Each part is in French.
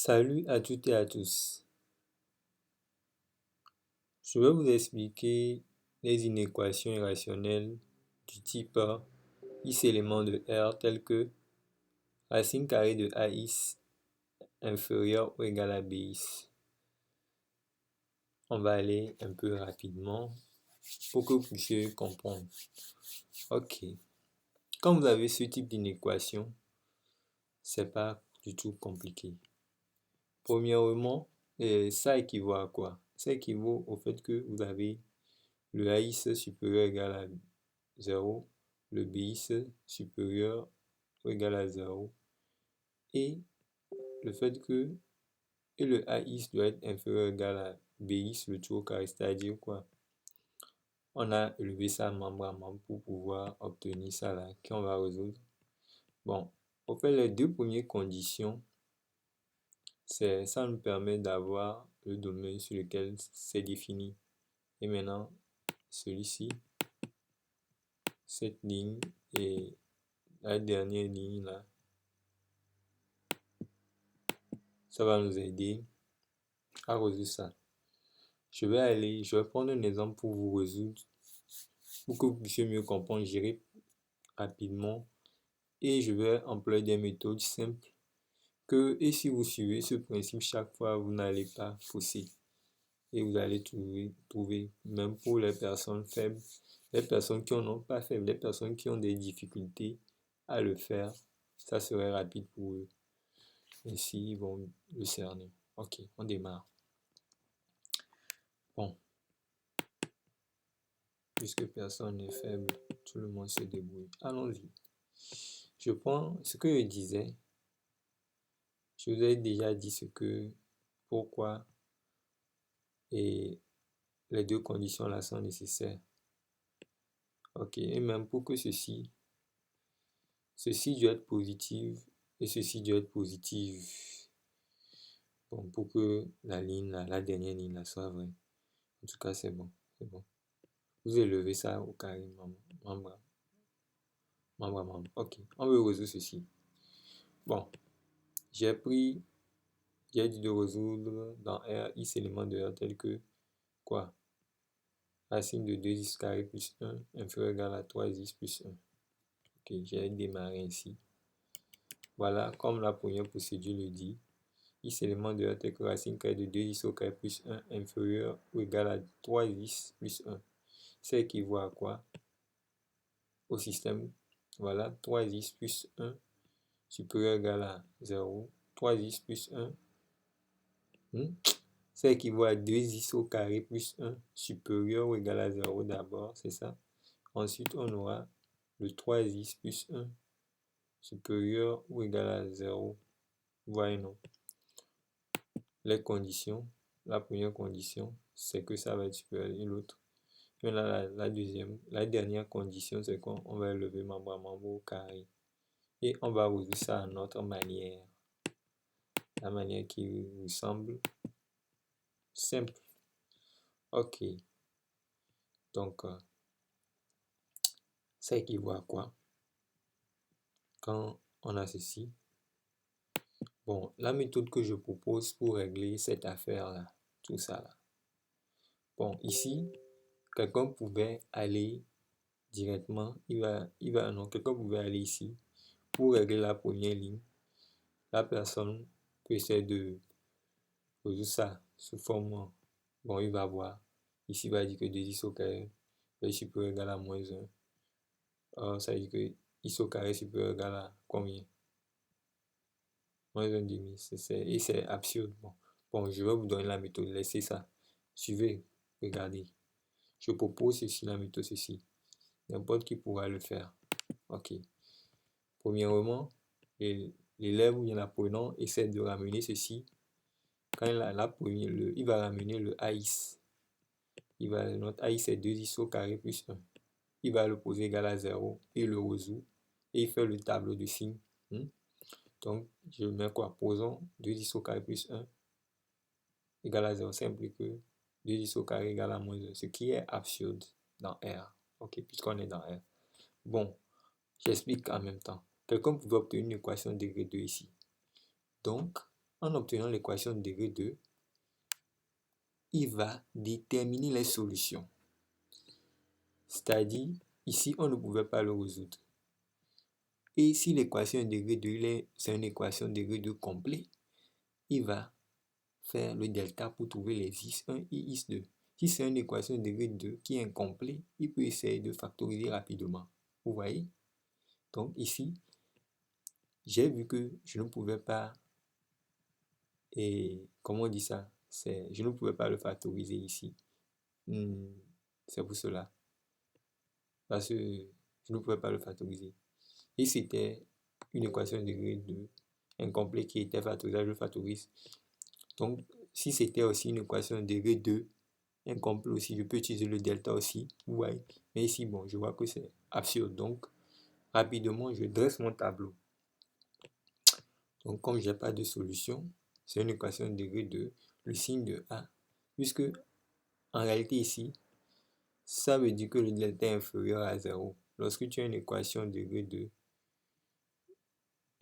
Salut à toutes et à tous. Je vais vous expliquer les inéquations irrationnelles du type x éléments de R telles que racine carrée de AX inférieur ou égal à BX. On va aller un peu rapidement pour que vous puissiez comprendre. Ok. Quand vous avez ce type d'inéquation, c'est pas du tout compliqué. Premièrement, ça équivaut à quoi? Ça équivaut au fait que vous avez le AX supérieur égal à 0, le BX supérieur ou égal à 0 et le fait que le AX doit être inférieur ou égal à BX, le tout au carré, c'est-à-dire quoi? On a élevé ça membre à membre pour pouvoir obtenir ça là, qu'on va résoudre. Bon, au fait, les deux premières conditions, ça nous permet d'avoir le domaine sur lequel c'est défini. Et maintenant, celui-ci, cette ligne et la dernière ligne là, ça va nous aider à résoudre ça. Je vais prendre un exemple pour vous résoudre, pour que vous puissiez mieux comprendre. J'irai rapidement et je vais employer des méthodes simples et si vous suivez ce principe chaque fois, vous n'allez pas fausser et vous allez trouver, même pour les personnes faibles, les personnes qui n'en ont pas faibles, les personnes qui ont des difficultés à le faire, ça serait rapide pour eux. Ainsi, ils vont le cerner. Ok, on démarre. Bon, puisque personne n'est faible, tout le monde se débrouille. Allons-y. Je prends ce que je disais. Je vous ai déjà dit pourquoi et les deux conditions là sont nécessaires. Ok, et même pour que ceci doit être positif et ceci doit être positif. Bon, pour que la ligne là, la dernière ligne là soit vraie. En tout cas, c'est bon. Vous élevez ça au carré membre à membre. Ok, on veut résoudre ceci. Bon, j'ai dit de résoudre dans R, x éléments de R tel que quoi? Racine de 2x carré plus 1 inférieur égal à 3x plus 1. Ok, j'ai démarré ainsi. Voilà, comme la première procédure le dit, x éléments de R tel que racine carrée de 2x au carré plus 1 inférieur ou égal à 3x plus 1. Ça équivaut à quoi? Au système, voilà, 3x plus 1 supérieur égal à 0. 3x plus 1, ça équivaut à 2x au carré plus 1 supérieur ou égal à 0 d'abord, c'est ça. Ensuite, on aura le 3x plus 1 supérieur ou égal à 0. Voyez, non. Les conditions, la première condition, c'est que ça va être supérieur à l'autre. Maintenant, la dernière condition, c'est qu'on va élever membre à membre au carré. Et on va résoudre ça à notre manière. La manière qui vous semble simple. Ok. Donc, ça équivaut à quoi? Quand on a ceci. Bon, la méthode que je propose pour régler cette affaire-là, tout ça là. Bon, ici, quelqu'un pouvait aller directement, quelqu'un pouvait aller ici pour régler la première ligne. La personne peut essayer de résoudre ça sous forme, bon, il va voir. Ici, il va dire que 2x au carré est supérieur égal à moins 1. Alors, ça veut dire que x au carré est supérieur égal à combien? Moins 1 demi. Et c'est absurde. Bon, je vais vous donner la méthode. Laissez ça. Suivez. Regardez. Je propose ceci, la méthode ceci. N'importe qui pourra le faire. Ok. Premièrement, l'élève ou bien l'apprenant essaie de ramener ceci. Quand il va ramener le AX. Notre AX est 2x au carré plus 1. Il va le poser égal à 0 et le résout. Et il fait le tableau de signes. Donc, je mets quoi? Posons 2x au carré plus 1 égale à 0. Ça implique que 2x au carré égale à moins 1. Ce qui est absurde dans R. Ok, puisqu'on est dans R. Bon, j'explique en même temps. Quelqu'un pouvait obtenir une équation degré 2 ici. Donc, en obtenant l'équation de degré 2, il va déterminer les solutions. C'est-à-dire, ici, on ne pouvait pas le résoudre. Et si l'équation de degré 2, c'est une équation de degré 2 complet, il va faire le delta pour trouver les x1 et x2. Si c'est une équation de degré 2 qui est incomplète, il peut essayer de factoriser rapidement. Vous voyez? Donc ici, j'ai vu que je ne pouvais pas, et comment on dit ça? Je ne pouvais pas le factoriser ici. C'est pour cela. Parce que je ne pouvais pas le factoriser. Et c'était une équation de degré 2 incomplète qui était factorisable, je le factorise. Donc, si c'était aussi une équation de degré 2 incomplet aussi, je peux utiliser le delta aussi. Vous voyez? Mais ici, bon, je vois que c'est absurde. Donc, rapidement, je dresse mon tableau. Donc, comme je n'ai pas de solution, c'est une équation de degré 2, le signe de A. Puisque, en réalité, ici, ça veut dire que le delta est inférieur à 0. Lorsque tu as une équation de degré 2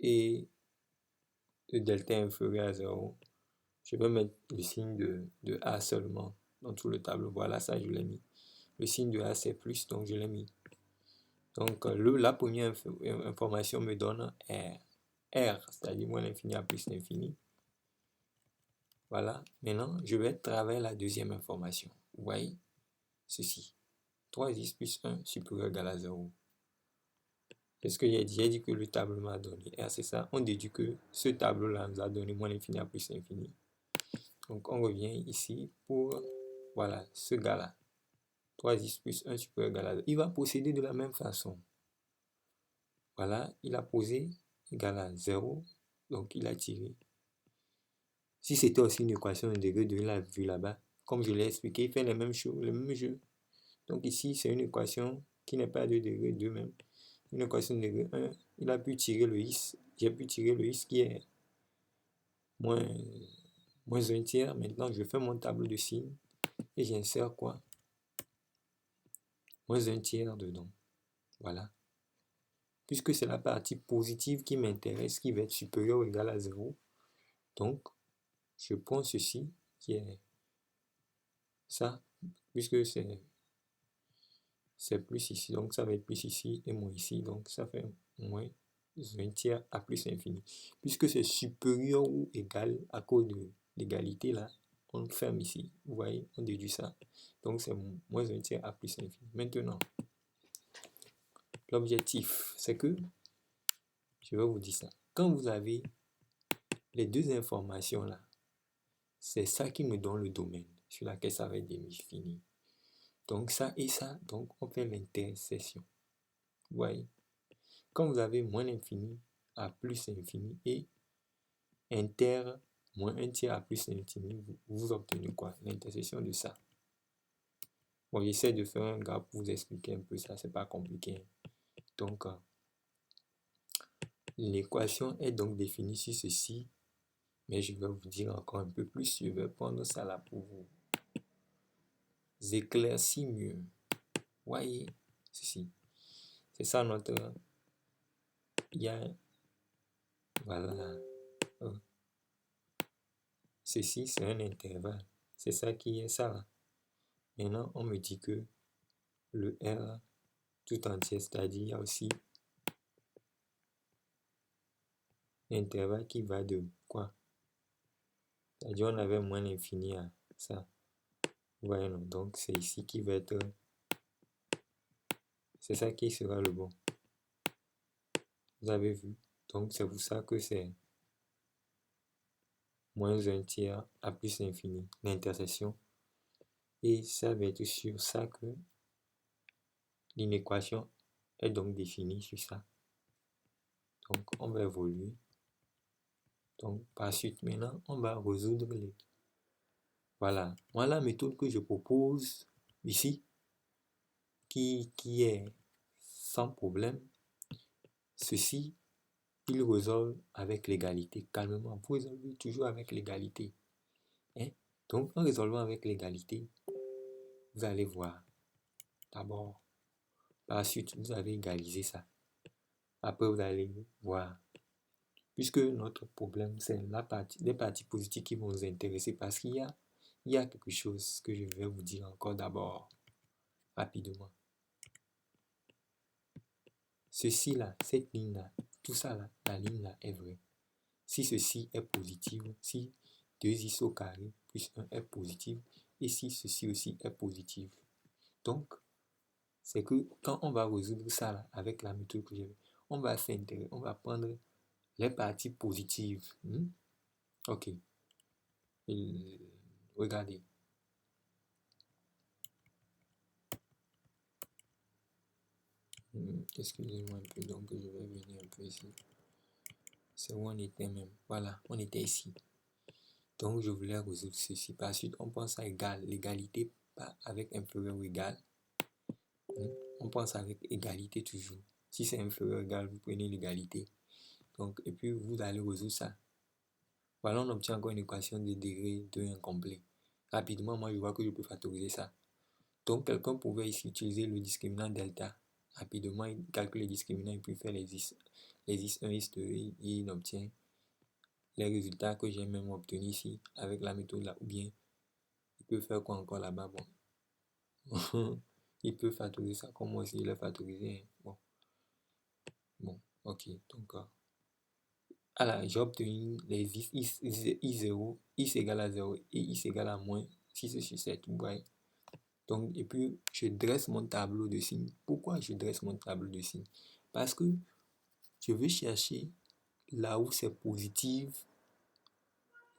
et le delta est inférieur à 0, je vais mettre le signe de A seulement dans tout le tableau. Voilà, ça, je l'ai mis. Le signe de A, c'est plus, donc je l'ai mis. Donc, la première information me donne R, c'est-à-dire moins l'infini à plus l'infini. Voilà. Maintenant, je vais travailler la deuxième information. Vous voyez ceci. 3x plus 1 supérieur égal à 0. C'est ce que j'ai dit. J'ai dit que le tableau m'a donné R, c'est ça. On déduit que ce tableau-là nous a donné moins l'infini à plus l'infini. Donc, on revient ici pour, voilà, ce gars-là. 3x plus 1 supérieur égal à 0. Il va procéder de la même façon. Voilà, il a posé égal à 0. Donc, il a tiré. Si c'était aussi une équation de degré 2, il l'a vu là-bas. Comme je l'ai expliqué, il fait les mêmes choses, le même jeu. Donc ici, c'est une équation qui n'est pas de degré 2 même. Une équation de degré 1. Il a pu tirer le x. J'ai pu tirer le x qui est moins 1 tiers. Maintenant, je fais mon tableau de signes. Et j'insère quoi? Moins 1 tiers dedans. Voilà. Puisque c'est la partie positive qui m'intéresse, qui va être supérieure ou égale à 0. Donc, je prends ceci qui est ça, puisque c'est plus ici, donc ça va être plus ici et moins ici, donc ça fait moins 1 tiers à plus l'infini. Puisque c'est supérieur ou égal à cause de l'égalité là, on ferme ici, vous voyez, on déduit ça. Donc c'est moins 1 tiers à plus l'infini. Maintenant, l'objectif, c'est que, je vais vous dire ça, quand vous avez les deux informations là, c'est ça qui me donne le domaine sur lequel ça va être défini. Donc ça et ça, donc on fait l'intersection. Vous voyez? Quand vous avez moins l'infini à plus l'infini et inter moins 1 tiers à plus l'infini, vous obtenez quoi? L'intersection de ça. Bon, j'essaie de faire un graphe pour vous expliquer un peu ça, c'est pas compliqué. Donc, l'équation est donc définie sur ceci, mais je vais vous dire encore un peu plus. Je vais prendre ça là pour vous éclaircir mieux. Voyez, ceci. C'est ça notre... Il y a... Voilà. Ceci, c'est un intervalle. C'est ça qui est ça là. Maintenant, on me dit que le R tout entier, c'est-à-dire il y a aussi l'intervalle qui va de quoi? C'est-à-dire on avait moins l'infini à ça. Vous voyez, non? Donc c'est ici qui va être... C'est ça qui sera le bon. Vous avez vu? Donc c'est pour ça que c'est moins 1 tiers à plus l'infini, l'intersection. Et ça va être sur ça que l'inéquation est donc définie sur ça. Donc on va évoluer. Donc par suite, maintenant, on va résoudre les... Voilà. Voilà la méthode que je propose ici, qui est sans problème. Ceci, il résolve avec l'égalité, calmement. Vous résolvez toujours avec l'égalité. Hein? Donc, en résolvant avec l'égalité, vous allez voir. D'abord, par la suite, vous allez égaliser ça. Après, vous allez voir. puisque notre problème, c'est les parties positives qui vont nous intéresser parce il y a quelque chose que je vais vous dire encore d'abord, rapidement. Ceci là, cette ligne là, tout ça là, la ligne là est vraie. Si ceci est positif, si 2x au carré plus 1 est positif, et si ceci aussi est positif. Donc, c'est que quand on va résoudre ça là, avec la méthode que j'ai, on va s'intéresser, on va prendre les parties positives. Ok. Regardez. Excusez-moi un peu, donc je vais venir un peu ici. C'est où on était même. Voilà, on était ici. Donc je voulais résoudre ceci. Par la suite, on pense à égal, l'égalité avec inférieur ou égal. On pense avec égalité toujours. Si c'est inférieur ou égal, vous prenez l'égalité. Donc, et puis vous allez résoudre ça. Voilà, on obtient encore une équation de degré 2 incomplet. Rapidement, moi je vois que je peux factoriser ça. Donc quelqu'un pouvait ici utiliser le discriminant delta. Rapidement, il calcule les discriminants et puis fait les is 1, is 2 et il obtient les résultats que j'ai même obtenus ici avec la méthode là. Ou bien, il peut faire quoi encore là-bas? Bon, il peut factoriser ça comme moi aussi il a factorisé. Bon, ok. Donc, alors, j'ai obtenu les I0, is égale à 0 et is égale à moins 6 sur 7. Vous voyez? Donc, et puis, je dresse mon tableau de signes. Pourquoi je dresse mon tableau de signes? Parce que je veux chercher là où c'est positif,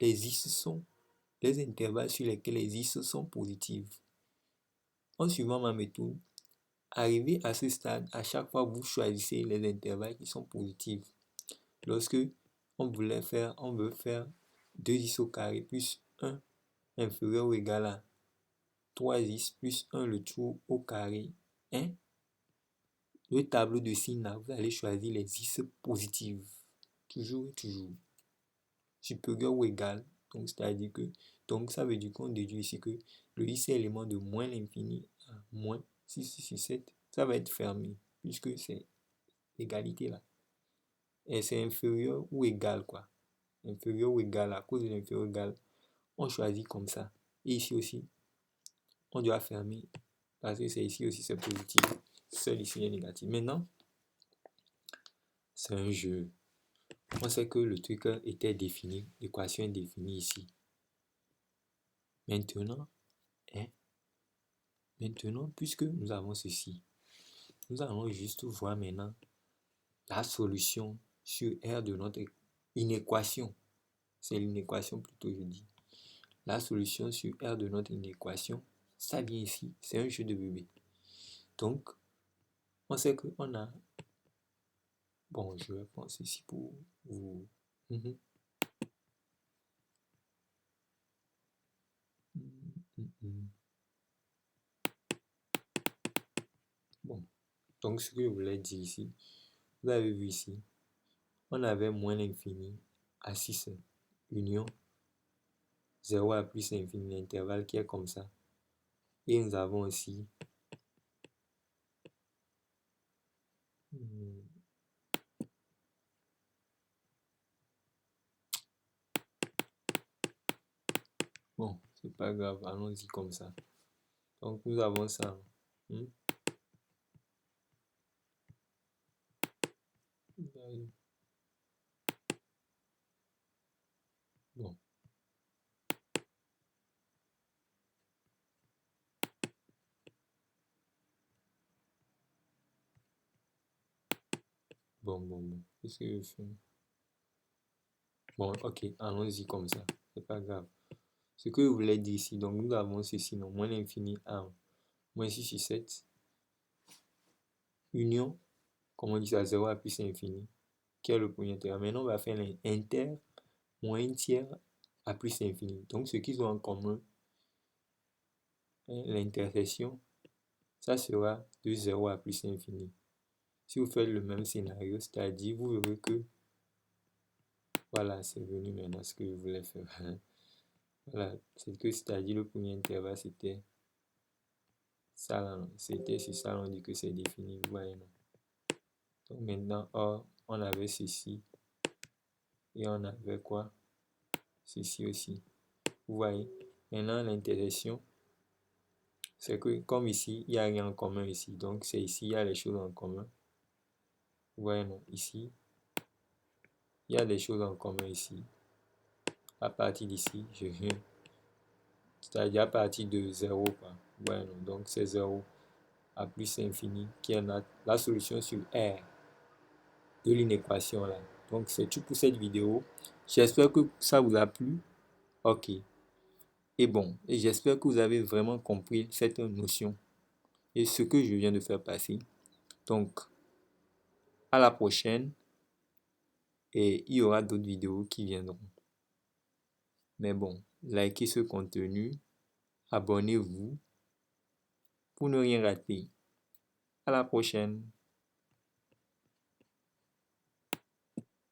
les is sont, les intervalles sur lesquels les is sont positifs. En suivant ma méthode, arrivé à ce stade, à chaque fois vous choisissez les intervalles qui sont positifs. Lorsque on veut faire 2x au carré plus 1 inférieur ou égal à 3x plus 1 le tout au carré, le tableau de signes là, vous allez choisir les is positives. Toujours et toujours. Supérieur ou égal. Donc, c'est-à-dire que, donc ça veut dire qu'on déduit ici que le is est élément de moins l'infini à moins 6 sur 7. Ça va être fermé, puisque c'est l'égalité là. Et c'est inférieur ou égal, quoi. Inférieur ou égal, à cause de l'inférieur ou égal, on choisit comme ça. Et ici aussi, on doit fermer, parce que c'est ici aussi, c'est positif. Seul ici est négatif. Maintenant, c'est un jeu. On sait que le truc était défini, l'équation est définie ici. Maintenant, puisque nous avons ceci, nous allons juste voir maintenant la solution sur R de notre inéquation. C'est l'inéquation plutôt, je dis. La solution sur R de notre inéquation, ça vient ici. C'est un jeu de bébé. Donc, on sait qu'on a... Bon, je vais penser ici pour vous... Bon, donc ce que je voulais dire ici, vous avez vu ici, on avait moins l'infini à 6, union 0 à plus l'infini, l'intervalle qui est comme ça. Et nous avons aussi bon, c'est pas grave, allons-y comme ça. Donc nous avons ça. Bon. Bon. Qu'est-ce que je fais? Bon, ok, allons-y comme ça. C'est pas grave. Ce que je voulais dire ici, donc nous avons ceci, non, moins l'infini à moins 6 sur 7. Union, comme on dit ça, 0 à plus infini, qui est le premier terme. Maintenant, on va faire l'inter moins un tiers à plus infini. Donc, ce qu'ils ont en commun, l'intersection, ça sera de 0 à plus infini. Si vous faites le même scénario, c'est-à-dire, vous verrez que, voilà, c'est venu maintenant ce que je voulais faire. Voilà, c'est que, c'est-à-dire, le premier intervalle, c'était ça, là, c'était sur ça, on dit que c'est défini, vous voyez, non? Donc, maintenant, or, on avait ceci, Et on avait quoi? Ceci aussi. Vous voyez? Maintenant, l'intersection, c'est que comme ici, il n'y a rien en commun ici. Donc, c'est ici, il y a les choses en commun. Vous voyez, non? Ici, il y a des choses en commun ici. À partir d'ici, je viens. C'est-à-dire à partir de 0, quoi. Vous voyez, non? Donc, c'est 0 à plus infini qui est la solution sur R de l'inéquation là. Donc, c'est tout pour cette vidéo. J'espère que ça vous a plu. Ok. Et bon, et j'espère que vous avez vraiment compris cette notion et ce que je viens de faire passer. Donc, à la prochaine et il y aura d'autres vidéos qui viendront. Mais bon, likez ce contenu, abonnez-vous pour ne rien rater. À la prochaine.